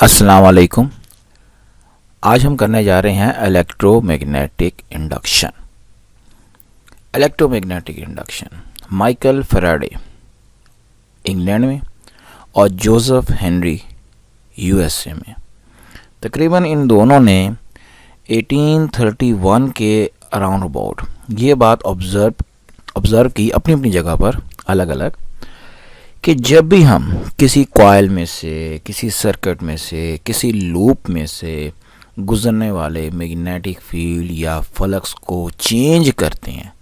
अस्सलाम वालेकुम। आज हम करने जा रहे हैं electromagnetic induction. Electromagnetic induction Michael Faraday England में और जोसेफ हेनरी यूएसए में। तकरीबन इन दोनों ने 1831 के अराउंड अबाउट ये बात ऑब्ज़र्व की अपनी अपनी जगह पर अलग अलग, कि जब भी हम किसी कॉइल में से, किसी सर्किट में से, किसी लूप में से गुजरने वाले मैग्नेटिक फील्ड या फ्लक्स को चेंज करते हैं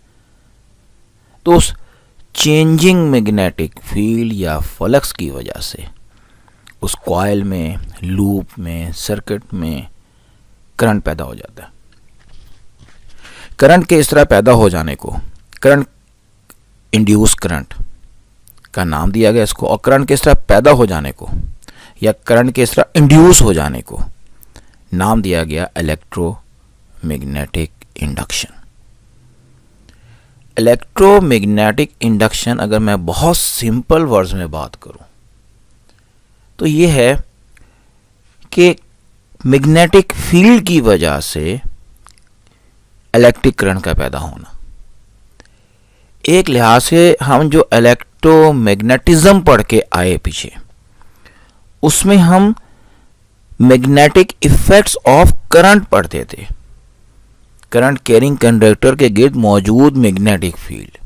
तो उस चेंजिंग मैग्नेटिक फील्ड या फ्लक्स की वजह से उस कॉइल में, लूप में, सर्किट में करंट पैदा हो जाता है। करंट के इस तरह पैदा हो जाने को करंट इंड्यूस करंट का नाम दिया गया इसको, और करंट के इस तरह पैदा हो जाने को या करंट के इस तरह इंड्यूस हो जाने को नाम दिया गया इलेक्ट्रोमैग्नेटिक इंडक्शन। इलेक्ट्रोमैग्नेटिक इंडक्शन अगर मैं बहुत सिंपल वर्ड्स में बात करूं तो ये है कि मैग्नेटिक फील्ड की वजह से इलेक्ट्रिक करंट का पैदा होना। एक लिहाज से हम जो इलेक्ट्रोमैग्नेटिज्म पढ़ के आए पीछे, उसमें हम मैग्नेटिक इफेक्ट्स ऑफ करंट पढ़ते थे। करंट कैरिंग कंडक्टर के गिर्द मौजूद मैग्नेटिक फील्ड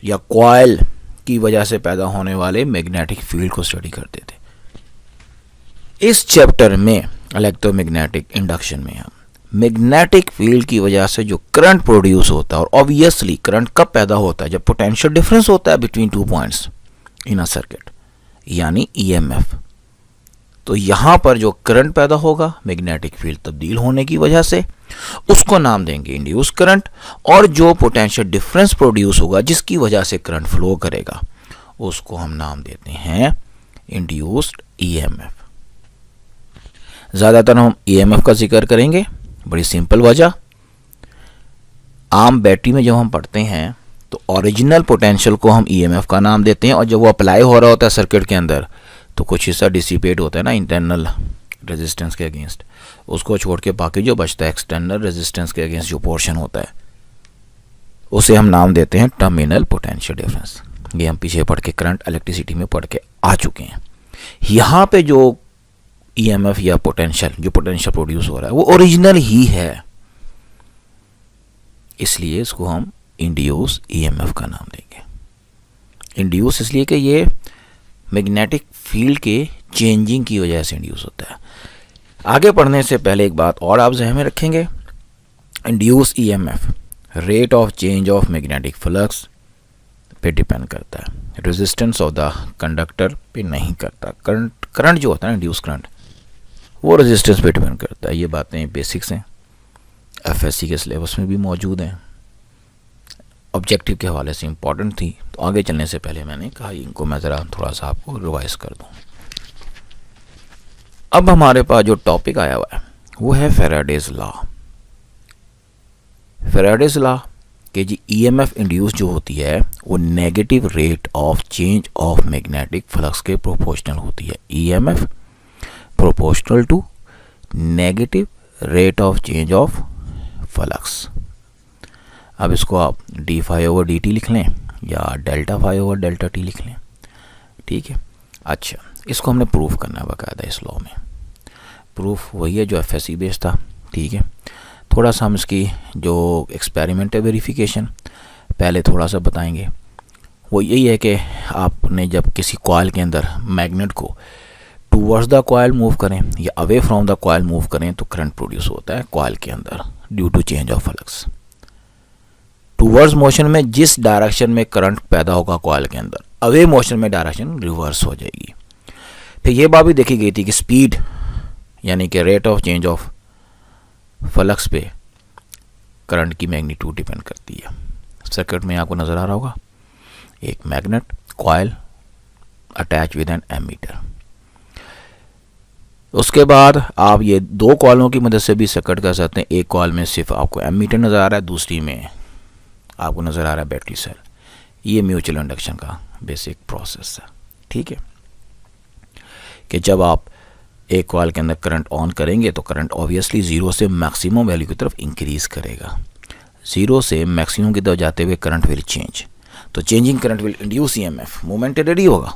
या कॉइल की वजह से पैदा होने वाले मैग्नेटिक फील्ड को स्टडी करते थे। इस चैप्टर में इलेक्ट्रोमैग्नेटिक इंडक्शन में हम मैग्नेटिक फील्ड की वजह से जो करंट प्रोड्यूस होता है, और ऑब्वियसली करंट कब पैदा होता है, जब पोटेंशियल डिफरेंस होता है between two points in a circuit, यानी ईएमएफ। तो यहां पर जो करंट पैदा होगा मैग्नेटिक फील्ड तब्दील होने की वजह से, उसको नाम देंगे इंड्यूस करंट। और जो पोटेंशियल डिफरेंस प्रोड्यूस होगा जिसकी वजह से करंट फ्लो करेगा, उसको हम नाम देते हैं इंड्यूस्ड ईएमएफ। ज्यादातर हम ईएमएफ का जिक्र करेंगे, बड़ी सिंपल वजह। आम बैटरी में जब हम पढ़ते हैं तो ओरिजिनल पोटेंशियल को हम ईएमएफ का नाम देते हैं, और जब वो अप्लाई हो रहा होता है सर्किट के अंदर तो कुछ हिस्सा डिसिपेट होता है ना इंटरनल रेजिस्टेंस के अगेंस्ट, उसको छोड़ के बाकी जो बचता है एक्सटर्नल रेजिस्टेंस के अगेंस्ट जो पोर्शन होता है, उसे हम नाम देते हैं टर्मिनल पोटेंशियल डिफरेंस। ये हम पीछे पढ़ के करंट इलेक्ट्रिसिटी में पढ़ के आ चुके हैं। यहाँ पे जो ईएमएफ या पोटेंशियल प्रोड्यूस हो रहा है वो ओरिजिनल ही है, इसलिए इसको हम इंड्यूस ईएमएफ का नाम देंगे। इंड्यूस इसलिए कि ये मैग्नेटिक फील्ड के चेंजिंग की वजह से इंड्यूस होता है। आगे पढ़ने से पहले एक बात और आप ज़हन में रखेंगे, induce EMF rate of change of magnetic flux पे डिपेंड करता है, रेजिस्टेंस ऑफ द कंडक्टर पे नहीं करता। करंट जो होता है ना, इंड्यूस करंट, वो रेजिस्टेंस पे डिपेंड करता है। ये बातें बेसिक्स हैं, एफएससी के सिलेबस में भी मौजूद हैं, ऑब्जेक्टिव के हवाले से इंपॉर्टेंट थी। तो आगे चलने से पहले मैंने कहा इनको मैं ज़रा थोड़ा सा आपको रिवाइज कर दूं। अब हमारे पास जो टॉपिक आया हुआ है वो है फैराडेज लॉ। फैराडेज लॉ कि जी ईएमएफ इंड्यूस जो होती है वो negative rate of change of magnetic flux के प्रोपोर्शनल होती है। EMF proportional to negative rate of change of flux. अब इसको आप d∅/dt लिख लें या ΔΦ/Δt लिख लें, ठीक है। अच्छा, इसको हमने प्रूफ करना है बाकायदा इस लॉ में। प्रूफ वही है जो एफएससी बेस्ड था, ठीक है। थोड़ा सा हम इसकी जो एक्सपेरिमेंट है वेरिफिकेशन पहले थोड़ा सा बताएंगे। वो यही है कि आपने जब किसी कॉइल के अंदर मैग्नेट को टूवर्ड्स द कॉइल मूव करें या away from the coil move करें तो करंट प्रोड्यूस होता है कॉइल के अंदर due to change of flux. Towards motion में जिस डायरेक्शन में करंट पैदा होगा कॉइल के अंदर, अवे मोशन में डायरेक्शन रिवर्स हो जाएगी। फिर ये बात भी देखी गई थी कि स्पीड यानी कि rate of change of flux पे करंट की मैग्नीट्यूड डिपेंड करती है। सर्किट में आपको नज़र आ रहा होगा एक magnet coil attach with an ammeter. उसके बाद आप ये दो कॉइलों की मदद से भी सर्किट कर सकते हैं। एक कॉइल में सिर्फ आपको एमीटर नज़र आ रहा है, दूसरी में आपको नज़र आ रहा है बैटरी सेल। ये म्यूचुअल इंडक्शन का बेसिक प्रोसेस है, ठीक है। कि जब आप एक कॉइल के अंदर करंट ऑन करेंगे तो करंट ऑब्वियसली ज़ीरो से मैक्सिमम वैल्यू की तरफ इंक्रीज़ करेगा। ज़ीरो से मैक्सिमम की तरफ जाते हुए करंट विल चेंज, तो changing current will induce EMF. Momentary होगा,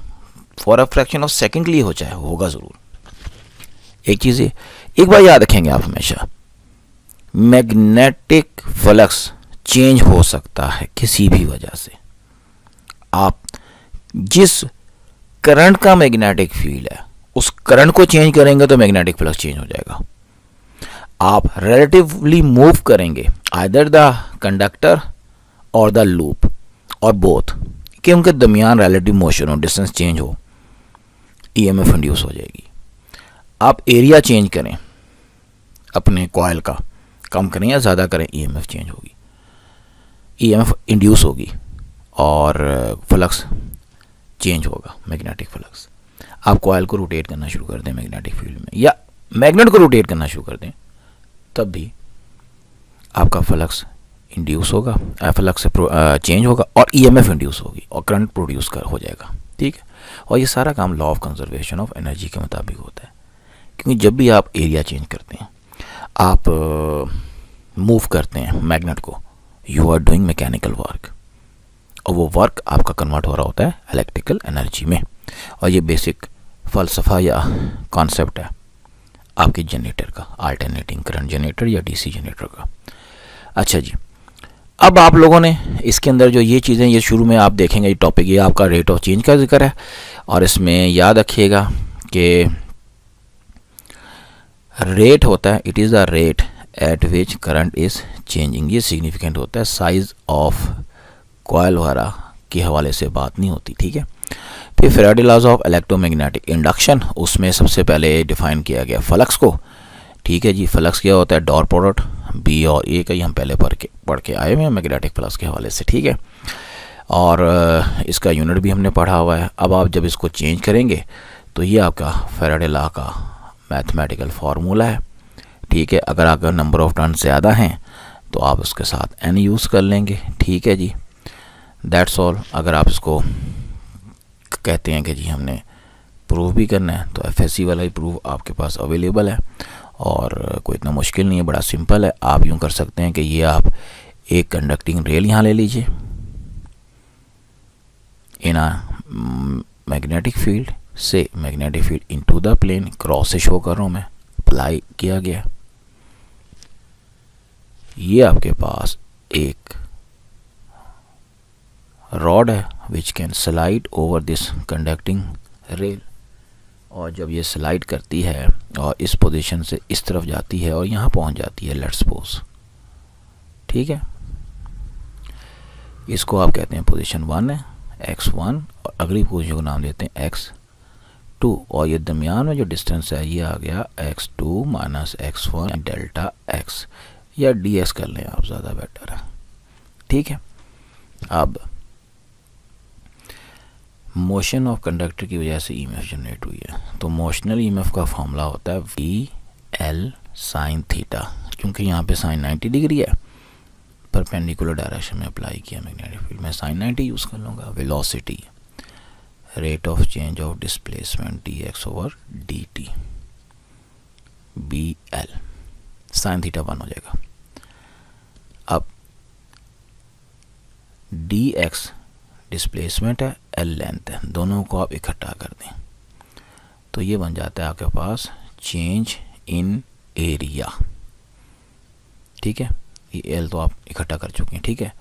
for a fraction of second के लिए हो चाहे होगा ज़रूर। एक चीज़ एक बार याद रखेंगे आप हमेशा, मैग्नेटिक फ्लक्स चेंज हो सकता है किसी भी वजह से। आप जिस करंट का मैग्नेटिक फील्ड है उस करंट को चेंज करेंगे तो मैग्नेटिक फ्लक्स चेंज हो जाएगा। आप रिलेटिवली मूव करेंगे आइदर द कंडक्टर और द लूप और बोथ, कि उनके दरमियान रिलेटिव मोशन हो, डिस्टेंस चेंज हो, ईएमएफ इंड्यूस हो जाएगी। आप एरिया चेंज करें अपने कॉइल का, कम करें या ज़्यादा करें, ईएमएफ चेंज होगी, ईएमएफ इंड्यूस होगी और फ्लक्स चेंज होगा, मैग्नेटिक फ्लक्स। आप कॉइल को रोटेट करना शुरू कर दें मैग्नेटिक फील्ड में, या मैग्नेट को रोटेट करना शुरू कर दें, तब भी आपका फ्लक्स इंड्यूस होगा, फ्लक्स चेंज होगा और ईएमएफ इंड्यूस होगी और करंट प्रोड्यूस हो जाएगा। ठीक है, और ये सारा काम law of conservation of energy के मुताबिक होता है, क्योंकि जब भी आप एरिया चेंज करते हैं, आप मूव करते हैं मैग्नेट को, you are doing mechanical work, और वो वर्क आपका कन्वर्ट हो रहा होता है इलेक्ट्रिकल एनर्जी में। और ये बेसिक फ़लसफ़ा या कॉन्सेप्ट है आपके जनरेटर का, अल्टरनेटिंग करंट जनरेटर या डीसी जनरेटर का। अच्छा जी, अब आप लोगों ने इसके अंदर जो ये चीज़ें, ये शुरू में आप देखेंगे ये टॉपिक, ये आपका रेट ऑफ चेंज का जिक्र है, और इसमें याद रखिएगा कि रेट होता है, it is the rate at which current is changing. ये सिग्निफिकेंट होता है, साइज़ ऑफ कॉइल वगैरह के हवाले से बात नहीं होती। ठीक है, फिर Faraday laws of electromagnetic induction, उसमें सबसे पहले डिफाइन किया गया फ्लक्स को। ठीक है जी, फ्लक्स क्या होता है, डॉट प्रोडक्ट बी और ए का, ही हम पहले पढ़ के आए हुए हैं मैग्नेटिक फ्लक्स के हवाले से। ठीक है, और इसका यूनिट भी हमने पढ़ा हुआ है। अब आप जब इसको चेंज करेंगे तो ये आपका फैराडे लॉ का मैथमेटिकल फार्मूला है। ठीक है, अगर आपका नंबर ऑफ टर्न ज़्यादा हैं तो आप उसके साथ एन यूज़ कर लेंगे। ठीक है जी, दैट्स ऑल। अगर आप इसको कहते हैं कि जी हमने प्रूव भी करना है तो एफएससी वाला ही प्रूफ आपके पास अवेलेबल है, और कोई इतना मुश्किल नहीं है, बड़ा सिंपल है। आप यूँ कर सकते हैं कि ये आप एक कंडक्टिंग रेल यहाँ ले लीजिए, इन मैग्नेटिक फील्ड से magnetic field into the plane, cross से शो कर रहा हूँ मैं, अप्लाई किया गया। ये आपके पास एक रॉड है which can slide over this conducting rail, और जब ये स्लाइड करती है और इस पोजीशन से इस तरफ जाती है और यहाँ पहुँच जाती है, लेट्स सपोज। ठीक है, इसको आप कहते हैं पोजीशन 1 है, x1, और अगली पोजीशन को नाम देते हैं x2, और ये दरमियान में जो डिस्टेंस है ये आ गया x2 minus x1 delta x, या ds कर लें आप, ज़्यादा बेटर है। ठीक है, अब मोशन ऑफ कंडक्टर की वजह से ईएमएफ जनरेट हुई है, तो मोशनल ईएमएफ का फॉर्मूला होता है VL साइन थीटा। क्योंकि यहाँ पे साइन 90 डिग्री है, परपेंडिकुलर डायरेक्शन में अप्लाई किया मैग्नेटिक फील्ड, मैं साइन 90 यूज़ कर लूँगा। Velocity, rate of change of displacement dx over dt, BL sine theta 1 हो जाएगा। अब dx डिस्प्लेसमेंट है, L लेंथ है, दोनों को आप इकट्ठा कर दें तो ये बन जाता है आपके पास चेंज इन एरिया। ठीक है, ये L तो आप इकट्ठा कर चुके हैं। ठीक है,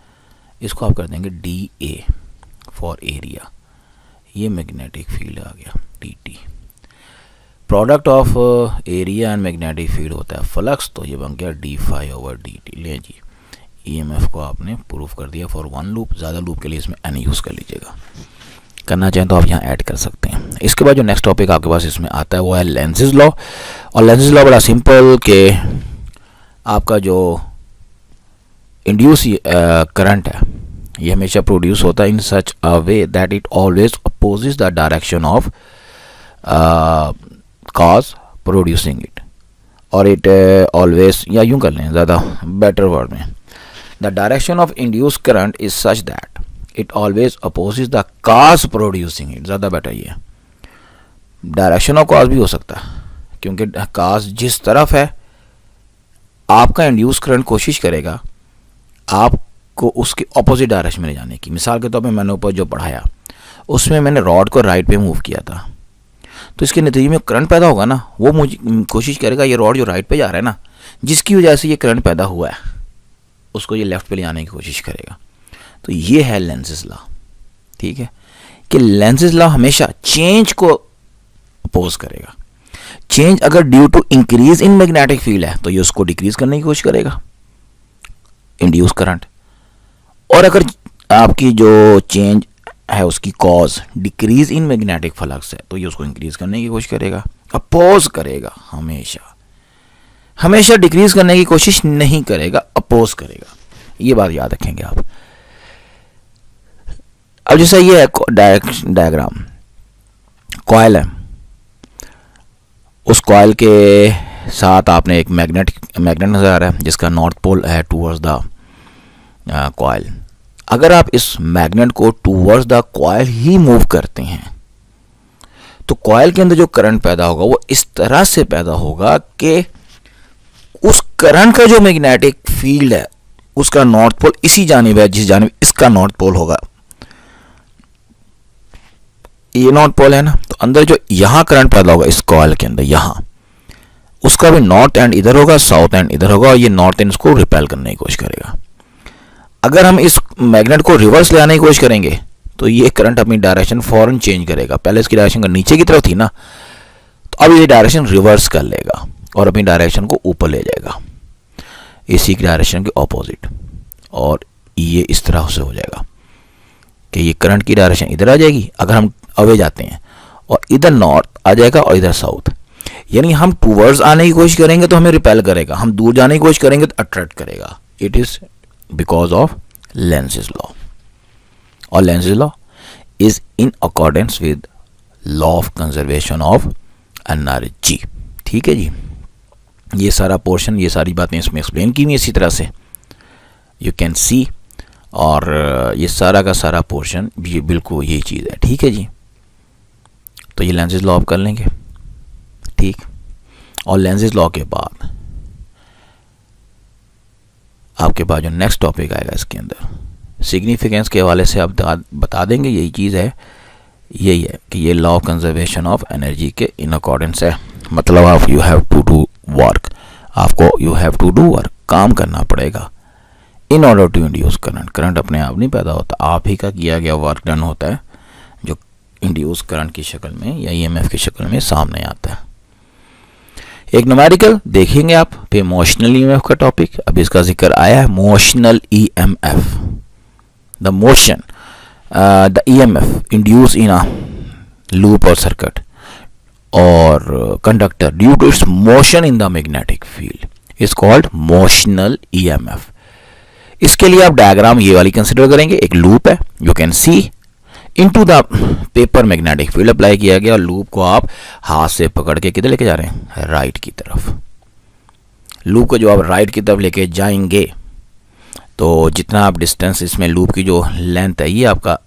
इसको आप कर देंगे DA फॉर एरिया, ये मैग्नेटिक फील्ड आ गया DT। Product of area and magnetic field होता है फ्लक्स, तो ये बन गया d∅ ओवर dt। ले जी, ईएमएफ को आपने प्रूफ कर दिया फॉर 1 लूप, ज़्यादा लूप के लिए इसमें एन यूज़ कर लीजिएगा, करना चाहें तो आप यहाँ ऐड कर सकते हैं। इसके बाद जो नेक्स्ट टॉपिक आपके पास इसमें आता है वो है लेंज़ेस लॉ, और लेंज़ेस लॉ बड़ा सिंपल कि आपका जो इंड्यूस करंट है ये हमेशा प्रोड्यूस होता है in such a way that it always opposes the direction of cause producing it, और इट ऑलवेज, या यूँ कर लें ज़्यादा बेटर वर्ड में, the direction of induce current is such that it always opposes the cause producing it, ज़्यादा better ये direction of cause भी हो सकता है क्योंकि काज जिस तरफ है आपका इंड्यूस करंट कोशिश करेगा आपको उसके ऑपोजिट डायरेक्शन में ले जाने की। मिसाल के तौर पे मैंने ऊपर जो पढ़ाया उसमें मैंने रॉड को राइट पे मूव किया था, तो इसके नतीजे में करंट पैदा होगा ना, वो मुझे कोशिश करेगा ये रॉड जो राइट पे जा रहा है ना, जिसकी वजह से ये करंट पैदा हुआ है, उसको ये लेफ्ट पे ले आने की कोशिश करेगा। तो ये है लेंज़ेस लॉ, ठीक है, कि लेंज़ेस लॉ हमेशा चेंज को अपोज करेगा। चेंज अगर due to increase in magnetic field है तो ये उसको डिक्रीज करने की कोशिश करेगा, इंड्यूस करंट। और अगर आपकी जो चेंज है उसकी cause decrease in magnetic flux है तो ये उसको इंक्रीज करने की कोशिश करेगा, अपोज करेगा। हमेशा डिक्रीज करने की कोशिश नहीं करेगा, अपोज करेगा। ये बात याद रखेंगे आप। अब जैसा ये है डायग्राम, कॉइल है, उस कॉइल के साथ आपने एक मैग्नेट नजर आ रहा है जिसका नॉर्थ पोल है टूवर्ड्स द कॉइल। अगर आप इस मैग्नेट को towards the coil he move करते हैं तो कॉइल के अंदर जो करंट पैदा होगा वो इस तरह से पैदा होगा कि उस करंट का जो मैग्नेटिक फील्ड है उसका नॉर्थ पोल इसी जानिब है जिस जानिब इसका नॉर्थ पोल होगा। ये नॉर्थ पोल है ना, तो अंदर जो यहां करंट पैदा होगा इस कॉइल के अंदर, यहां उसका भी नॉर्थ एंड इधर होगा, साउथ एंड इधर होगा, और ये नॉर्थ एंड इसको रिपेल करने की कोशिश करेगा। अगर हम इस मैग्नेट को रिवर्स ले आने की कोशिश करेंगे तो ये करंट अपनी डायरेक्शन फौरन चेंज करेगा। पहले इसकी डायरेक्शन नीचे की तरफ थी ना, तो अब ये डायरेक्शन रिवर्स कर लेगा और अपनी डायरेक्शन को ऊपर ले जाएगा, इसी की डायरेक्शन के ऑपोजिट। और ये इस तरह से हो जाएगा कि ये करंट की डायरेक्शन इधर आ जाएगी अगर हम अवे जाते हैं, और इधर नॉर्थ आ जाएगा और इधर साउथ। यानी हम टूवर्ड्स आने की कोशिश करेंगे तो हमें रिपेल करेगा, हम दूर जाने की कोशिश करेंगे तो अट्रैक्ट करेगा। It is because of Lenz's law. और Lenz's law is in accordance with law of conservation of energy. ठीक है जी, ये सारा पोर्शन, ये सारी बातें इसमें एक्सप्लेन की हुई इसी तरह से यू कैन सी। और ये सारा का सारा पोर्शन ये बिल्कुल यही चीज़ है। ठीक है जी, तो ये लेंज़ेस लॉ आप कर लेंगे, ठीक। और लेंज़ेस लॉ के बाद आपके पास जो नेक्स्ट टॉपिक आएगा इसके अंदर सिग्निफिकेंस के हवाले से आप बता देंगे। यही चीज़ है, यही है कि ये law of conservation of energy के इन अकॉर्डेंस है। मतलब आप you have to do work, आपको you have to do work, काम करना पड़ेगा in order to induce current. Current अपने आप नहीं पैदा होता, आप ही का किया गया वर्क डन होता है जो इंड्यूस करंट की शक्ल में या ईएमएफ की शक्ल में सामने आता है। एक न्यूमेरिकल देखेंगे आप, फिर मोशनल ईएमएफ का टॉपिक अभी इसका जिक्र आया है। Motional EMF, the motion the EMF induce in a loop और सर्किट और conductor due to its motion in the magnetic field is called motional EMF. इसके लिए आप डायग्राम ये वाली कंसिडर करेंगे। एक लूप है, you can see into the paper magnetic field apply किया गया, और लूप को आप हाथ से पकड़ के किधर लेके जा रहे हैं, राइट की तरफ। लूप को जो आप राइट की तरफ लेके जाएंगे तो जितना आप डिस्टेंस, इसमें लूप की जो लेंथ है ये आपका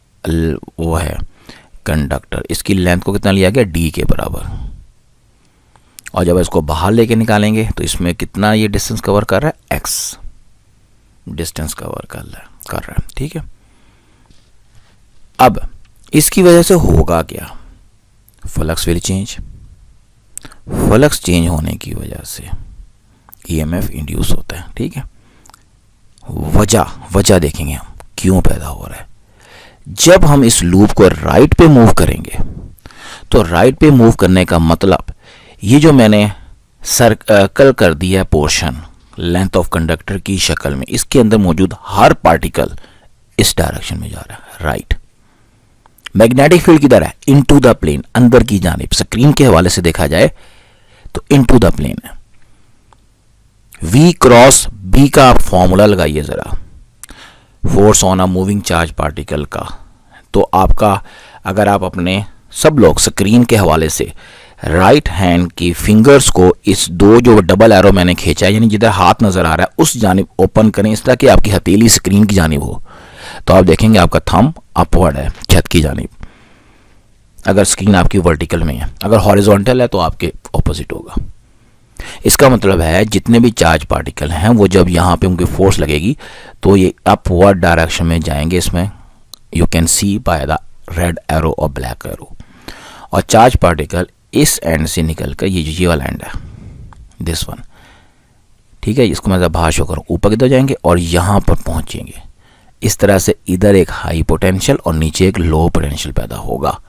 वो है कंडक्टर, इसकी लेंथ को कितना लिया गया, डी के बराबर। और जब इसको बाहर लेके निकालेंगे तो इसमें कितना ये डिस्टेंस कवर कर रहा है, एक्स डिस्टेंस कवर कर रहा है। ठीक है, अब इसकी वजह से होगा क्या, flux will change. Flux change होने की वजह से ईएमएफ इंड्यूस होता है। ठीक है, वजह देखेंगे हम क्यों पैदा हो रहा है। जब हम इस लूप को राइट पे मूव करेंगे तो राइट पे मूव करने का मतलब ये जो मैंने सर्कल कर दिया पोर्शन लेंथ ऑफ कंडक्टर की शक्ल में, इसके अंदर मौजूद हर पार्टिकल इस डायरेक्शन में जा रहा है, राइट। मैग्नेटिक फील्ड किधर है, इनटू द प्लेन, अंदर की जानिब। स्क्रीन के हवाले से देखा जाए तो इनटू द प्लेन है। V क्रॉस B का आप फॉर्मूला लगाइए जरा, force on a moving charge particle का। तो आपका, अगर आप अपने सब लोग स्क्रीन के हवाले से राइट हैंड की फिंगर्स को इस दो जो डबल एरो मैंने खींचा है, यानी जिधर हाथ नजर आ रहा है उस जानिब ओपन करें, इस तरह कि आपकी हथेली स्क्रीन की जानिब हो, तो आप देखेंगे आपका थंब अपवर्ड है छत की जानिब। अगर स्क्रीन आपकी वर्टिकल में है, अगर हॉरिजॉन्टल है तो आपके ऑपोजिट होगा। इसका मतलब है जितने भी चार्ज पार्टिकल हैं वो जब यहाँ पे उनकी फोर्स लगेगी तो ये अपवर्ड डायरेक्शन में जाएंगे। इसमें you can see by the red arrow और ब्लैक एरो। और चार्ज पार्टिकल इस एंड से निकल कर ये वाला एंड है, दिस वन, ठीक है, इसको मैं जब बाहर शो करूँ ऊपर की तरफ जाएंगे और यहाँ पर पहुँचेंगे। इस तरह से इधर एक हाई पोटेंशियल और नीचे एक लो पोटेंशियल पैदा होगा,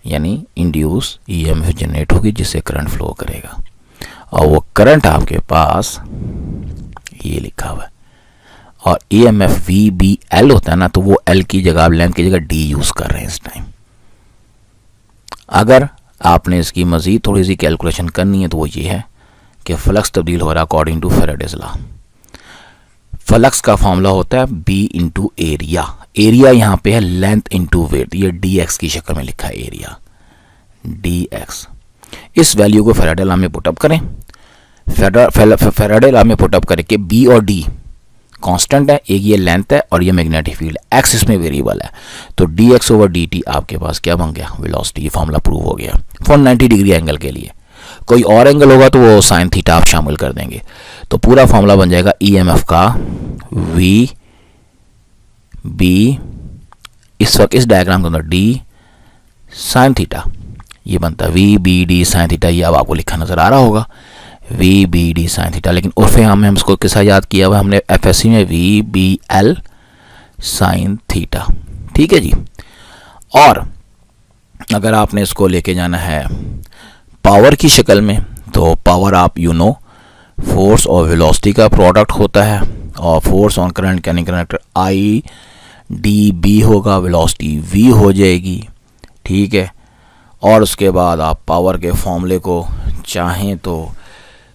यानी इंड्यूस ईएमएफ जनरेट होगी जिससे करंट फ्लो करेगा। और वो करंट आपके पास ये लिखा हुआ है। और ईएमएफ वी बी एल होता है ना, तो वो एल की जगह, लेंथ की जगह डी यूज कर रहे हैं इस टाइम। अगर आपने इसकी मजीद थोड़ी सी कैलकुलेशन करनी है तो वो ये है कि फ्लक्स तब्दील हो रहा है according to Faraday's law. Flux का फॉर्मूला होता है बी इंटू एरिया। एरिया यहाँ पे है लेंथ इंटू वेट, ये डी एक्स की शक्ल में लिखा है एरिया, डी एक्स। इस वैल्यू को फैराडे लॉ में पुटअप करें। फैराडे लॉ में पुटअप करके बी और डी कांस्टेंट है, एक ये लेंथ है और ये मैग्नेटिक फील्ड है, एक्स इसमें वेरिएबल है, तो D X over D T आपके पास क्या बन गया, वेलोसिटी। ये फॉर्मूला प्रूव हो गया फॉर 90 डिग्री एंगल के लिए। कोई और एंगल होगा तो वो साइन थीटा आप शामिल कर देंगे, तो पूरा फॉर्मूला बन जाएगा ईएमएफ का वी बी, इस वक्त इस डायग्राम के अंदर डी साइन थीटा, ये बनता है V B D sine theta. ये अब आपको लिखा नजर आ रहा होगा, V B D sine theta. लेकिन उर्फे हम इसको किसा याद किया हुआ हमने एफएससी में, V B L sine theta, ठीक है जी। और अगर आपने इसको लेके जाना है पावर की शक्ल में, तो पावर आप यू नो फोर्स और वेलोसिटी का प्रोडक्ट होता है, और force on current can connector I D B होगा, वेलोसिटी वी हो जाएगी, ठीक है। और उसके बाद आप पावर के फॉर्मूले को चाहें तो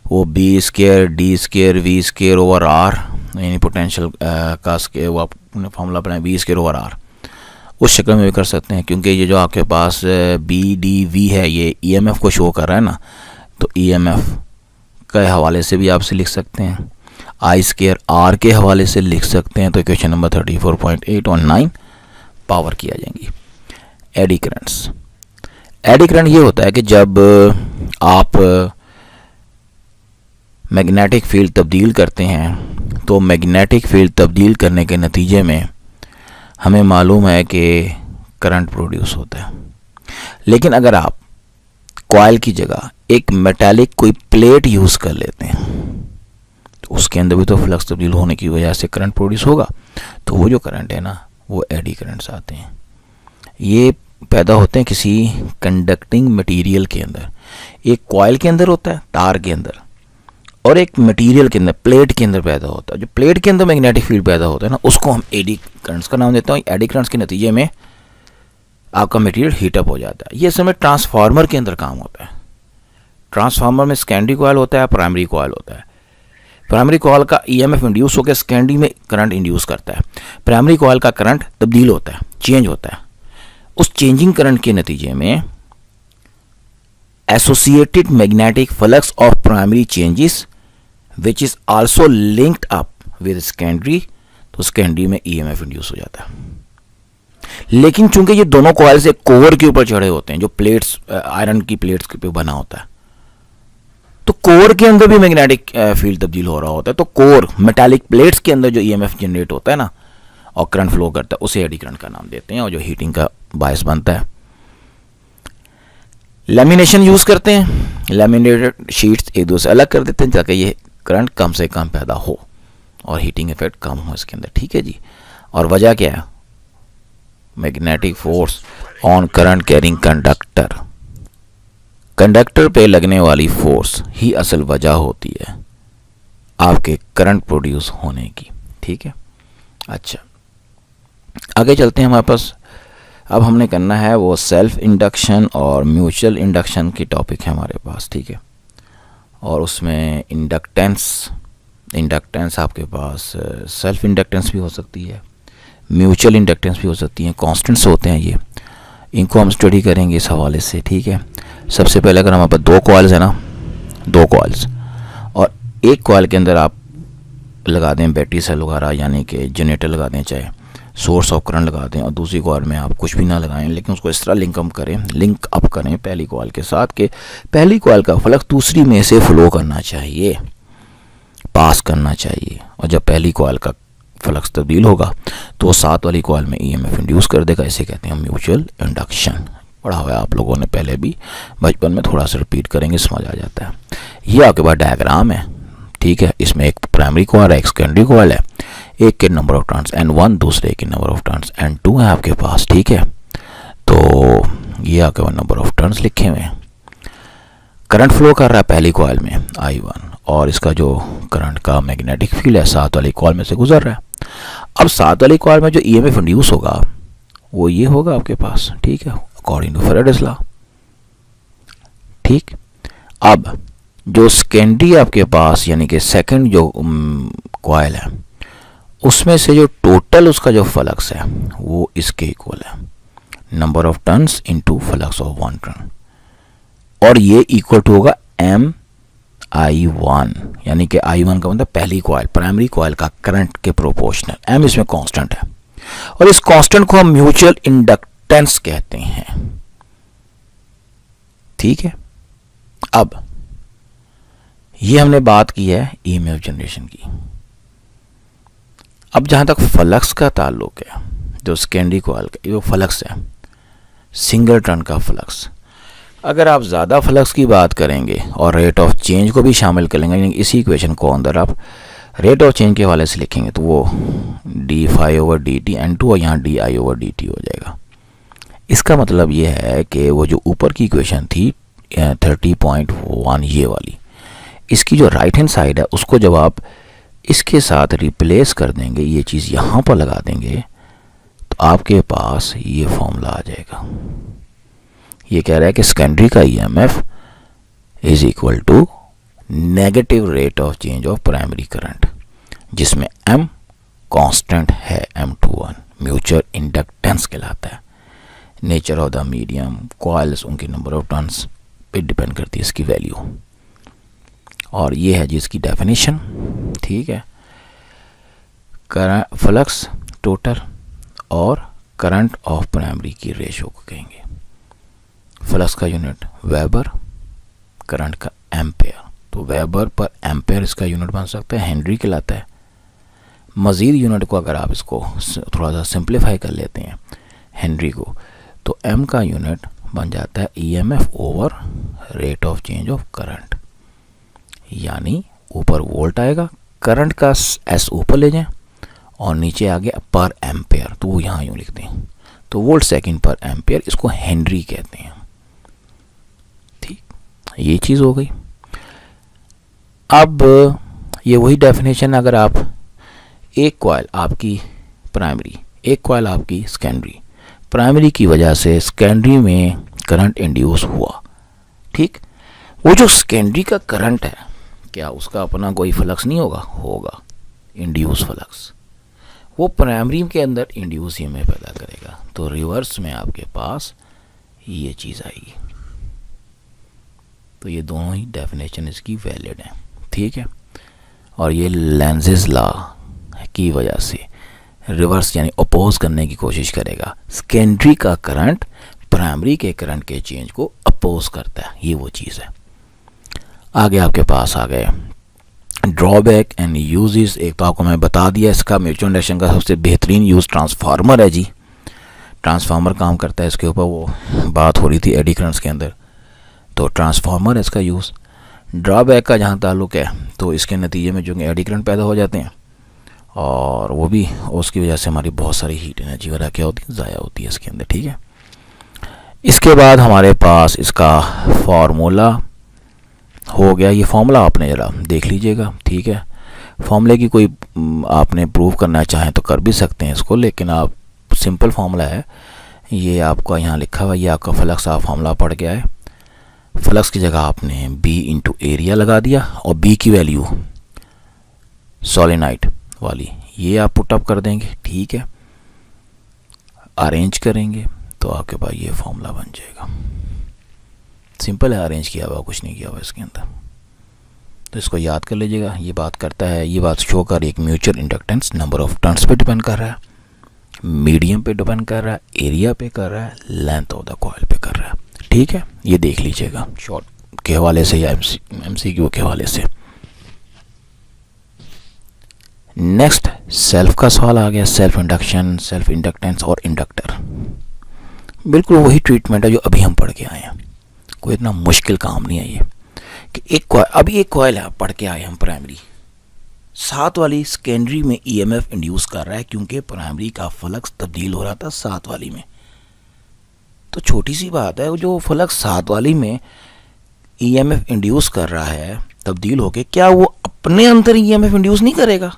वो B square D square V square over R, यानी पोटेंशियल का स्केयर, वो आपने फॉर्मूला बनाया बी स्केयर ओवर आर, उस शक्ल में भी कर सकते हैं। क्योंकि ये जो आपके पास बी डी वी है ये ईएमएफ को शो कर रहा है ना, तो ईएमएफ के हवाले से भी आपसे लिख सकते हैं, आई स्केयर आर के हवाले से लिख सकते हैं। तो इक्वेशन नंबर 34.8 और 9 पावर की आ जाएंगी। एडी करंट्स, एडी करंट ये होता है कि जब आप मैग्नेटिक फील्ड तब्दील करते हैं, तो मैग्नेटिक फील्ड तब्दील करने के नतीजे में हमें मालूम है कि करंट प्रोड्यूस होता है। लेकिन अगर आप कॉइल की जगह एक मेटालिक कोई प्लेट यूज़ कर लेते हैं, तो उसके अंदर भी तो फ्लक्स तब्दील होने की वजह से करंट प्रोड्यूस होगा। तो वो जो करंट है ना, वो एडी करंट्स आते हैं। ये पैदा होते हैं किसी कंडक्टिंग मटेरियल के अंदर। एक कॉइल के अंदर होता है, तार के अंदर, और एक मटेरियल के अंदर, प्लेट के अंदर पैदा होता है। जो प्लेट के अंदर मैग्नेटिक फील्ड पैदा होता है ना, उसको हम एडी करंट्स का नाम देते हैं। एडी करंट्स के नतीजे में आपका मटेरियल हीटअप हो जाता है। ये समय ट्रांसफार्मर के अंदर काम होता है। ट्रांसफार्मर में सेकेंडरी कॉइल होता है, प्राइमरी कॉइल होता है। प्राइमरी कॉइल का ईएमएफ इंड्यूस होकर सेकेंडरी में करंट इंड्यूस करता है। प्राइमरी कॉइल का करंट तब्दील होता है, चेंज होता है। उस चेंजिंग करंट के नतीजे में associated magnetic flux of primary changes which is also linked up with secondary, तो सेकेंडरी में ईएमएफ इंड्यूस हो जाता है। लेकिन चूंकि ये दोनों कॉइल्स एक कोर के ऊपर चढ़े होते हैं, जो प्लेट्स आयरन की प्लेट्स के ऊपर बना होता है, तो कोर के अंदर भी मैग्नेटिक फील्ड तब्दील हो रहा होता है। तो कोर मेटालिक प्लेट्स के अंदर जो ईएमएफ जनरेट होता है ना और करंट फ्लो करता है, उसे एडी करंट का नाम देते हैं, और जो हीटिंग का बायस बनता है। लैमिनेशन यूज करते हैं, लैमिनेटेड शीट्स एक दूसरे अलग कर देते हैं ताकि ये करंट कम से कम पैदा हो और हीटिंग इफेक्ट कम हो इसके अंदर, ठीक है जी। और वजह क्या है, magnetic force on current carrying conductor, conductor पे लगने वाली फोर्स ही असल वजह होती है आपके करंट प्रोड्यूस होने की, ठीक है। अच्छा, आगे चलते हैं हमारे पास। अब हमने करना है वो सेल्फ इंडक्शन और म्यूचुअल इंडक्शन की टॉपिक है हमारे पास, ठीक है। और उसमें इंडक्टेंस आपके पास सेल्फ इंडक्टेंस भी हो सकती है, म्यूचुअल इंडक्टेंस भी हो सकती है, कांस्टेंट्स होते हैं ये, इनको हम स्टडी करेंगे इस हवाले से, ठीक है। सबसे पहले अगर हमारे पास दो कॉइल्स है ना, दो कॉइल्स, और एक कॉइल के अंदर आप लगा दें बैटरी सेल वगैरह, यानी कि जनरेटर लगा दें चाहे, सोर्स ऑफ करंट लगा दें और दूसरी कॉइल में आप कुछ भी ना लगाएं, लेकिन उसको इस तरह लिंक अप करें पहली कॉइल के साथ कि पहली कॉइल का फ्लक्स दूसरी में से फ्लो करना चाहिए, पास करना चाहिए, और जब पहली कॉइल का फ्लक्स तब्दील होगा तो साथ वाली कॉइल में ईएमएफ इंड्यूस कर देगा। इसे कहते हैं म्यूचुअल इंडक्शन। पढ़ा हुआ है आप लोगों ने पहले भी बचपन में, थोड़ा सा रिपीट करेंगे समझ आ जाता है। ये आपके पास डायग्राम है, ठीक है। इसमें एक प्राइमरी कॉइल है, एक सेकेंडरी कॉइल है, एक के नंबर ऑफ टर्न्स N1, दूसरे के नंबर ऑफ टर्न्स N2 है आपके पास, ठीक है। तो ये आपके पास नंबर ऑफ टर्न्स लिखे हुए हैं। करंट फ्लो कर रहा है पहली कॉइल में I1, और इसका जो करंट का मैग्नेटिक फील्ड है साथ वाली कॉइल में से गुजर रहा है। अब साथ वाली कॉइल में जो ईएमएफ इंड्यूस होगा वो ये होगा आपके पास, ठीक है, अकॉर्डिंग टू फैराडेज लॉ, ठीक। अब जो सेकेंडरी आपके पास यानी कि सेकंड जो कॉइल है उसमें से जो टोटल उसका जो फ्लक्स है वो इसके इक्वल है, number of turns into flux of one turn, और ये इक्वल टू होगा MI1, यानी कि I1 का मतलब पहली कॉइल प्राइमरी कॉइल का करंट के प्रोपोर्शनल। M इसमें कांस्टेंट है और इस कांस्टेंट को हम म्यूचुअल इंडक्टेंस कहते हैं, ठीक है। अब ये हमने बात की है ईएमएफ जनरेशन की। अब जहां तक फ्लक्स का ताल्लुक है, जो सेकेंडरी कॉइल का जो फ्लक्स है, सिंगल टर्न का फ्लक्स, अगर आप ज़्यादा फ्लक्स की बात करेंगे और रेट ऑफ चेंज को भी शामिल कर लेंगे, यानी इसी इक्वेशन को अंदर आप रेट ऑफ चेंज के हवाले से लिखेंगे तो वो d∅/dt N2 और यहाँ di/dt हो जाएगा। इसका मतलब ये है कि वो जो ऊपर की इक्वेशन थी 30.1 ये वाली, इसकी जो राइट हैंड साइड है उसको जब आप इसके साथ रिप्लेस कर देंगे, ये चीज़ यहाँ पर लगा देंगे, तो आपके पास ये फॉर्मूला आ जाएगा। ये कह रहा है कि सेकेंडरी का EMF is equal to negative rate of change of primary current, जिसमें M कांस्टेंट है, M21 म्यूचुअल इंडक्टेंस कहलाता है। Nature of the medium, coils, उनकी नंबर ऑफ टर्न्स पे डिपेंड करती है इसकी वैल्यू, और ये है जिसकी डेफिनेशन, ठीक है। करंट फ्लक्स टोटल और करंट ऑफ प्राइमरी की रेशो को कहेंगे। फ्लक्स का यूनिट वेबर, करंट का एम्पेयर, तो वेबर पर एम्पेयर इसका यूनिट बन सकता है, हेनरी कहलाता है। मज़ीद यूनिट को अगर आप इसको थोड़ा सा सिंप्लीफाई कर लेते हैं हेनरी को, तो एम का यूनिट बन जाता है EMF over rate of change of current, यानी ऊपर वोल्ट आएगा, करंट का एस ऊपर ले जाएं और नीचे आ गया पर एम्पेयर, तो वो यहाँ यूँ लिखते हैं, तो वोल्ट सेकंड पर एम्पेयर, इसको हेनरी कहते हैं, ठीक। ये चीज़ हो गई। अब ये वही डेफिनेशन, अगर आप एक कॉइल आपकी प्राइमरी, एक कॉइल आपकी सेकेंडरी, प्राइमरी की वजह से सेकेंडरी में करंट इंड्यूस हुआ, ठीक। वो जो सेकेंडरी का करंट है, क्या उसका अपना कोई फ्लक्स नहीं होगा? होगा, इंड्यूस फ्लक्स, वो प्राइमरी के अंदर इंड्यूस ईएमएफ पैदा करेगा, तो रिवर्स में आपके पास ये चीज़ आएगी। तो ये दोनों ही डेफिनेशन इसकी वैलिड है, ठीक है। और ये लेंज़ेस लॉ की वजह से रिवर्स यानी अपोज करने की कोशिश करेगा, सेकेंडरी का करंट प्राइमरी के करंट के चेंज को अपोज करता है, ये वो चीज़ है। आगे आपके पास आ गए ड्रॉबैक एंड यूजेस। एक तो आपको मैं बता दिया, इसका म्यूचुअल इंडक्शन का सबसे बेहतरीन यूज़ ट्रांसफार्मर है जी, ट्रांसफार्मर काम करता है, इसके ऊपर वो बात हो रही थी एडी करंट्स के अंदर, तो ट्रांसफार्मर है इसका यूज़। ड्रॉबैक का जहाँ ताल्लुक है, तो इसके नतीजे में जो एडी करंट पैदा हो जाते हैं, और वो भी उसकी वजह से हमारी बहुत सारी हीट एनर्जी वगैरह क्या होती है, ज़ाया होती है इसके अंदर, ठीक है। इसके बाद हमारे पास इसका फार्मूला हो गया, ये फार्मूला आपने ज़रा देख लीजिएगा, ठीक है। फार्मूले की कोई आपने प्रूव करना चाहें तो कर भी सकते हैं इसको, लेकिन आप सिंपल फार्मूला है, ये आपका यहाँ लिखा हुआ, ये आपका फ्लक्स आप फार्मूला पढ़ के आए। फ्लक्स की जगह आपने B इंटू एरिया लगा दिया, और B की वैल्यू सोलेनाइड वाली ये आप पुटअप कर देंगे, ठीक है। अरेंज करेंगे तो आपके पास ये फार्मूला बन जाएगा। सिंपल है, अरेंज किया हुआ, कुछ नहीं किया हुआ इसके अंदर, तो इसको याद कर लीजिएगा। ये बात करता है, ये बात शो कर एक mutual inductance number of turns पे डिपेंड कर रहा है, मीडियम पे डिपेंड कर रहा है, एरिया पे कर रहा है, लेंथ ऑफ द कॉइल पे कर रहा है। ठीक है, ये देख लीजिएगा शॉर्ट के हवाले से या एमसीक्यू के हवाले से। नेक्स्ट सेल्फ का सवाल आ गया, सेल्फ इंडक्शन, सेल्फ इंडक्टेंस और इंडक्टर। बिल्कुल वही ट्रीटमेंट है जो अभी हम पढ़ के आए हैं, कोई इतना मुश्किल काम नहीं है ये कि एक कॉइल, अभी एक कॉइल है पढ़ के आए हम प्राइमरी, 7 वाली सेकेंडरी में ईएमएफ इंड्यूस कर रहा है क्योंकि प्राइमरी का फ्लक्स तब्दील हो रहा था 7 वाली में। तो छोटी सी बात है, जो फ्लक्स 7 वाली में ईएमएफ इंड्यूस कर रहा है तब्दील होके, क्या वो अपने अंदर ईएमएफ इंड्यूस नहीं करेगा?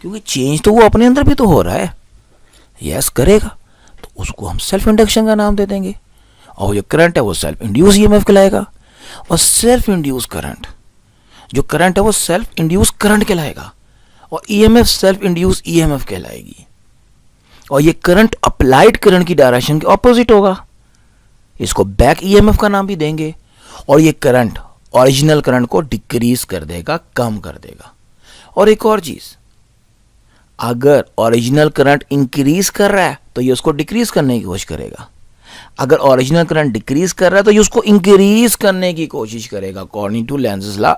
क्योंकि चेंज तो वो अपने अंदर भी तो हो रहा है। यस करेगा, तो उसको हम सेल्फ इंडक्शन का नाम दे देंगे। और जो करंट है वो सेल्फ इंड्यूस ईएमएफ कहलाएगा। और सेल्फ इंड्यूस करंट, जो करंट है वो सेल्फ इंड्यूस करंट कहलाएगा। और ईएमएफ सेल्फ इंड्यूस ईएमएफ कहलाएगी। और ये करंट अप्लाइड करंट की डायरेक्शन के ऑपोजिट होगा, इसको बैक ईएमएफ का नाम भी देंगे। और ये करंट ओरिजिनल करंट को डिक्रीज कर देगा, कम कर देगा। और एक और चीज, अगर ओरिजिनल करंट इंक्रीज कर रहा है तो ये उसको डिक्रीज करने की कोशिश करेगा। अगर ओरिजिनल करंट डिक्रीज कर रहा है तो ये उसको इंक्रीज करने की कोशिश करेगा, अकॉर्डिंग टू लेंज़ेस लॉ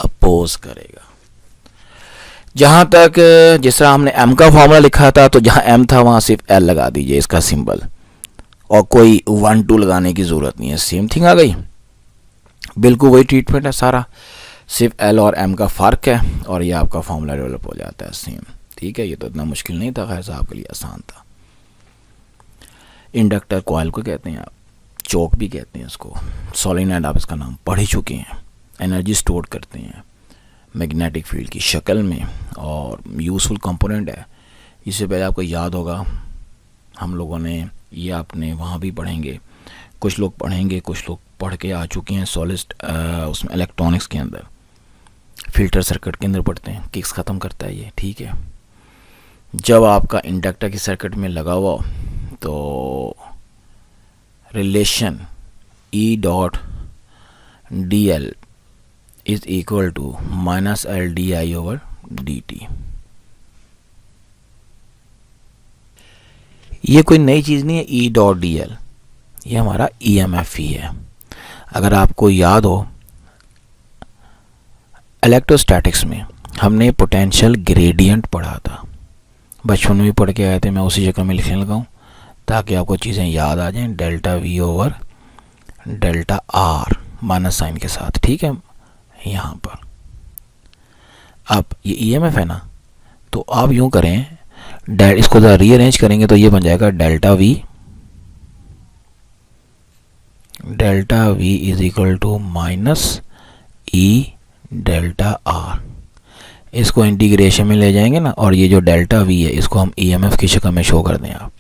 अपोज करेगा। जहां तक जिस तरह हमने एम का फॉर्मूला लिखा था, तो जहां एम था वहां सिर्फ एल लगा दीजिए इसका सिंबल, और कोई 1 2 लगाने की जरूरत नहीं है, सेम थिंग आ गई। बिल्कुल वही ट्रीटमेंट है सारा, सिर्फ एल और एम का फ़र्क है और ये आपका फॉर्मूला डेवलप हो जाता है सेम। ठीक है, ये तो इतना मुश्किल नहीं था, खैर आपके लिए आसान था। इंडक्टर कॉइल को कहते हैं आप, चोक भी कहते हैं इसको, सोलेनॉइड आप इसका नाम पढ़ ही चुके हैं। एनर्जी स्टोर करते हैं मैग्नेटिक फील्ड की शक्ल में और यूज़फुल कंपोनेंट है। इससे पहले आपको याद होगा हम लोगों ने ये आपने वहाँ भी पढ़ेंगे, कुछ लोग पढ़ेंगे, कुछ लोग पढ़ के आ चुके हैं सॉलिड उसमें इलेक्ट्रॉनिक्स के अंदर, फिल्टर सर्किट के अंदर पढ़ते हैं, किक्स ख़त्म करता है ये। ठीक है, जब आपका इंडक्टर की सर्किट में लगा हुआ तो relation E dot D L is equal to minus L D I over D T. ये कोई नई चीज़ नहीं है E डॉट डी एल, ये हमारा EMF ही है। अगर आपको याद हो इलेक्ट्रोस्टैटिक्स में हमने पोटेंशियल ग्रेडियंट पढ़ा था, बचपन में भी पढ़ के आए थे, मैं उसी जगह में लिखने लगा हूँ ताकि आपको चीज़ें याद आ जाएं। Delta V over delta R minus sign के साथ। ठीक है, यहाँ पर अब ये EMF है ना, तो आप यूँ करें, इसको ज़रा रीअरेंज करेंगे तो ये बन जाएगा delta V is equal to minus E delta R। इसको इंटीग्रेशन में ले जाएंगे ना, और ये जो डेल्टा V है इसको हम EMF की शक्ल में शो कर दें आप,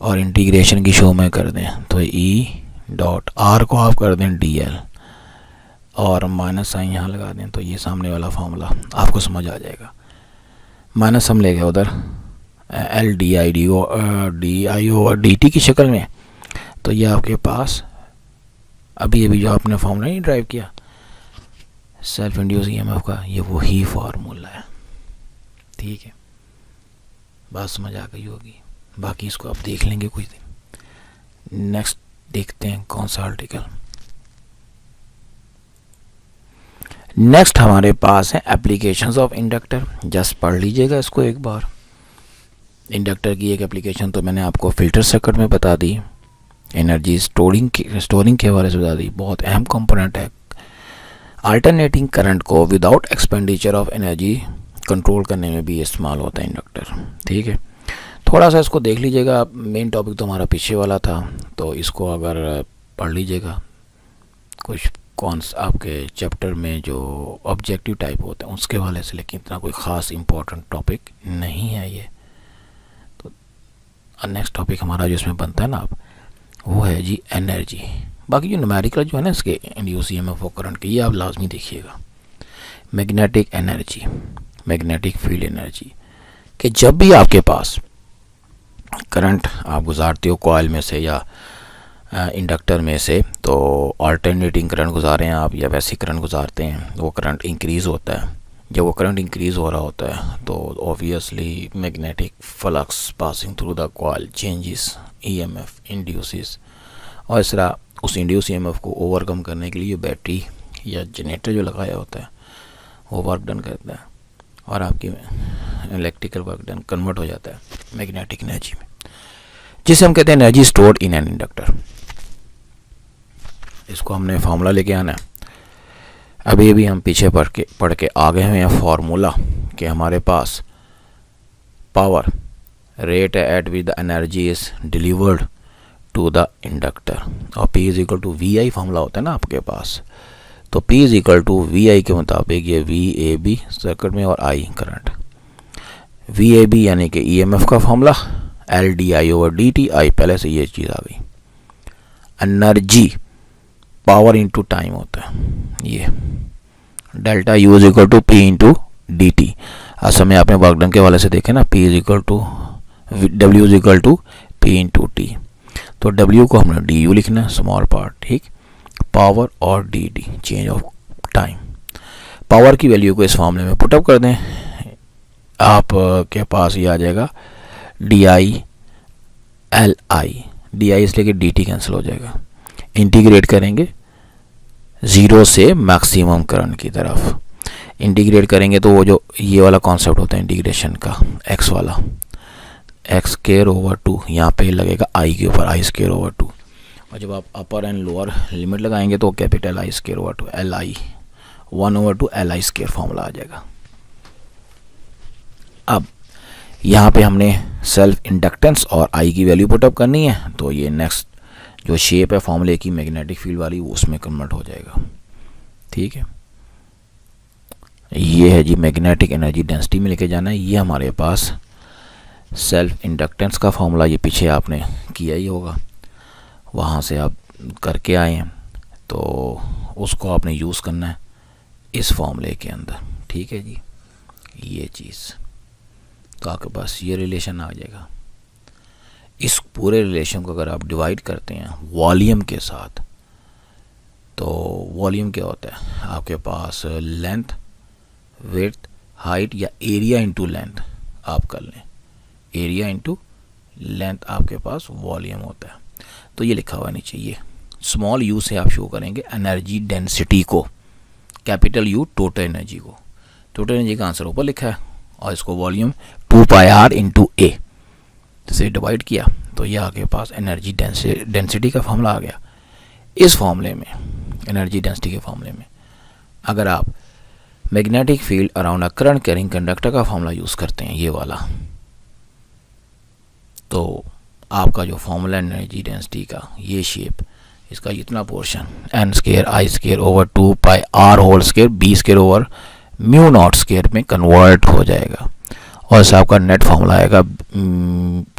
और इंटीग्रेशन की शो में कर दें तो E डॉट R को आप कर दें DL और माइनस साइन यहाँ लगा दें, तो ये सामने वाला फॉर्मूला आपको समझ आ जाएगा। माइनस हम ले गए उधर L D I over D T की शक्ल में, तो ये आपके पास अभी अभी जो आपने फॉर्मूला नहीं ड्राइव किया सेल्फ इंड्यूस ईएमएफ का, ये वही फार्मूला है। ठीक है, बात समझ आ गई होगी, बाकी इसको आप देख लेंगे कुछ दिन। नेक्स्ट देखते हैं कौन सा आर्टिकल। नेक्स्ट हमारे पास है एप्लीकेशंस ऑफ इंडक्टर। जस्ट पढ़ लीजिएगा इसको एक बार। इंडक्टर की एक एप्लीकेशन तो मैंने आपको फिल्टर सर्किट में बता दी, एनर्जी स्टोरिंग के हवाले से बता दी, बहुत अहम कंपोनेंट है। अल्टरनेटिंग करंट को without expenditure of energy control करने में भी इस्तेमाल होता है इंडक्टर। ठीक है, थोड़ा सा इसको देख लीजिएगा, मेन टॉपिक तो हमारा पीछे वाला था, तो इसको अगर पढ़ लीजिएगा, कुछ कौन आपके चैप्टर में जो ऑब्जेक्टिव टाइप होते हैं उसके हवाले से, लेकिन इतना कोई ख़ास इम्पोर्टेंट टॉपिक नहीं है ये। तो नेक्स्ट टॉपिक हमारा जो इसमें बनता है ना आप, वो है जी एनर्जी। बाकी जो न्यूमेरिकल जो है ना इसके इंड्यूस ईएमएफ और करंट के, ये आप लाजमी देखिएगा। Magnetic energy, magnetic field energy, कि जब भी आपके पास करंट आप गुजारते हो कॉइल में से या इंडक्टर में से, तो अल्टरनेटिंग करंट गुजारें आप या वैसे करंट गुजारते हैं, वो करंट इंक्रीज़ होता है जब वो करंट इंक्रीज हो रहा होता है तो obviously magnetic flux passing through the coil changes EMF induces, और इस तरह उस इंड्यूस ईएमएफ को ओवरकम करने के लिए बैटरी या जनरेटर जो लगाया होता है वो वर्क डन करता है और आपकी इलेक्ट्रिकल वर्क डन कन्वर्ट हो जाता है मैग्नेटिक एनर्जी में, जिसे हम कहते हैं energy stored in an inductor. इसको हमने फार्मूला लेके आना है। अभी भी हम पीछे पढ़ के आ गए हैं फार्मूला कि हमारे पास power rate at with the energy is delivered to the inductor, और P is equal to V I formula होता है ना आपके पास, तो P is equal to V I के मुताबिक ये वी ए बी सर्किट में और I current, V A B यानी कि ई एम एफ का formula L D I over D T, I पहले से ये चीज़ आ गई। एनर्जी पावर इंटू टाइम होता है, ये delta U is equal to P into D T. असल में आपने वर्क डन के वाले से देखे ना, P is equal to W is equal to P into T, तो डब्ल्यू को हमने डी यू लिखना है स्मॉल पार्ट, ठीक, पावर और D D change of time. Power की वैल्यू को इस फॉर्मूले में पुटअप कर दें, आप के पास ये आ जाएगा D I L I, D I इसलिए कि डी टी कैंसिल हो जाएगा, इंटीग्रेट करेंगे ज़ीरो से मैक्सिमम करंट की तरफ, इंटीग्रेट करेंगे तो वो जो ये वाला कॉन्सेप्ट होता है इंटीग्रेशन का, एक्स वाला, एक्स स्क्वायर ओवर 2 यहाँ पे लगेगा आई के ऊपर, आई स्क्वायर ओवर 2, और जब आप अपर एंड लोअर लिमिट लगाएंगे तो capital I square over 2 L I 1/2 L I square formula आ जाएगा। अब यहाँ पे हमने सेल्फ इंडक्टेंस और आई की वैल्यू पुटअप करनी है, तो ये नेक्स्ट जो शेप है फॉर्मूले की मैग्नेटिक फील्ड वाली वो उसमें कन्वर्ट हो जाएगा, ठीक है। ये है जी मैग्नेटिक एनर्जी डेंसिटी में लेके जाना है, ये हमारे पास सेल्फ इंडक्टेंस का फॉर्मूला ये पीछे आपने किया ही होगा, वहाँ से आप करके आए हैं, तो उसको आपने यूज़ करना है इस फॉर्मूले के अंदर, ठीक है जी। ये चीज़ तो आपके पास ये रिलेशन आ जाएगा। इस पूरे रिलेशन को अगर आप डिवाइड करते हैं वॉल्यूम के साथ, तो वॉल्यूम क्या होता है आपके पास, लेंथ विड्थ हाइट या एरिया इनटू लेंथ आप कर लें, एरिया इनटू लेंथ आपके पास वॉल्यूम होता है। तो ये लिखा हुआ नीचे, ये स्मॉल यू से आप शो करेंगे एनर्जी डेंसिटी को, कैपिटल यू टोटल एनर्जी को, टोटल एनर्जी का आंसर ऊपर लिखा है, और इसको वॉल्यूम 2 पाई आर इंटू ए से डिवाइड किया, तो ये आपके पास एनर्जी डेंसिटी का फॉर्मूला आ गया। इस फॉर्मूले में एनर्जी डेंसिटी के फॉर्मूले में अगर आप magnetic field around a current carrying conductor का फॉर्मूला यूज़ करते हैं, ये वाला, तो आपका जो फॉर्मूला एनर्जी डेंसिटी का ये शेप, इसका इतना portion N square I square over 2 pi R whole square B square over mu naught square में कन्वर्ट हो जाएगा, और इस आपका नेट फॉर्मूला आएगा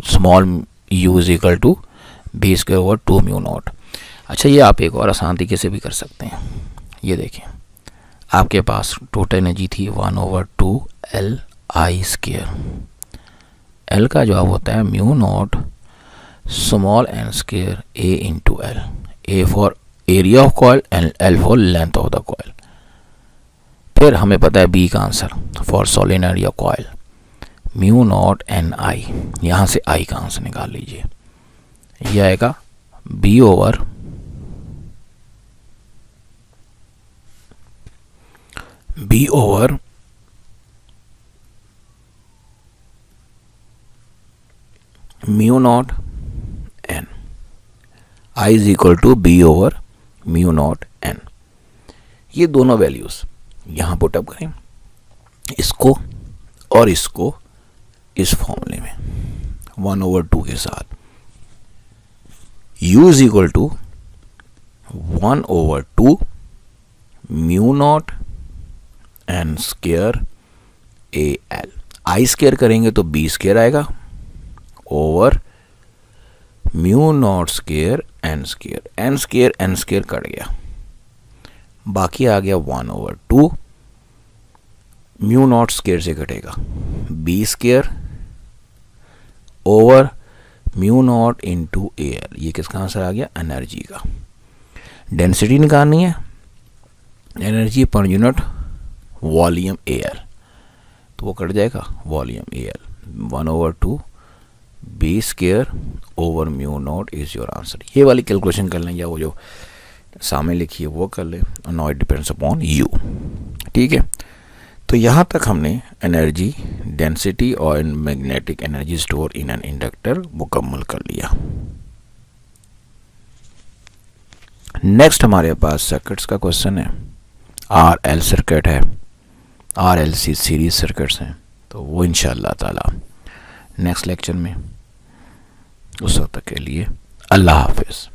small U is equal to B square over 2 mu naught. अच्छा, ये आप एक और आसान तरीके से भी कर सकते हैं, ये देखें आपके पास टोटल एनर्जी थी 1/2 एल आई स्क्वायर, एल का जवाब होता है mu naught small N square A into L, A for area of coil and L for length of the coil. फिर हमें पता है बी का आंसर फॉर सोलेनोइड या coil mu naught N I, यहाँ से आई का आंसर निकाल लीजिए, यह आएगा B over mu naught N, I is equal to B over mu naught N. ये दोनों वैल्यूज यहाँ पुटअप करें, इसको और इसको इस फॉर्मूले में 1/2 के साथ, u is equal to 1/2 mu naught N square A L, I square करेंगे तो बी स्क्वायर आएगा over mu naught square N square, N square cut गया, बाकी आ गया 1/2 म्यू नॉट स्क्वायर से घटेगा B square over mu naught into A L, ये किसका आंसर आ गया, एनर्जी का। डेंसिटी निकालनी है, energy per unit volume air, तो वो कट जाएगा volume air 1/2 B square over mu naught is your answer. ये वाली कैलकुलेशन कर लें या वो जो सामने लिखी है वो कर लें। Now it depends upon you. ठीक है, तो यहाँ तक हमने एनर्जी डेंसिटी और magnetic energy store in an inductor मुकम्मल कर लिया। नेक्स्ट हमारे पास सर्किट्स का क्वेश्चन है। RL सर्किट है, RLC सीरीज सर्किट्स हैं, तो वो इंशाअल्लाह ताला नेक्स्ट लेक्चर में। उस वक्त के लिए अल्लाह हाफिज़।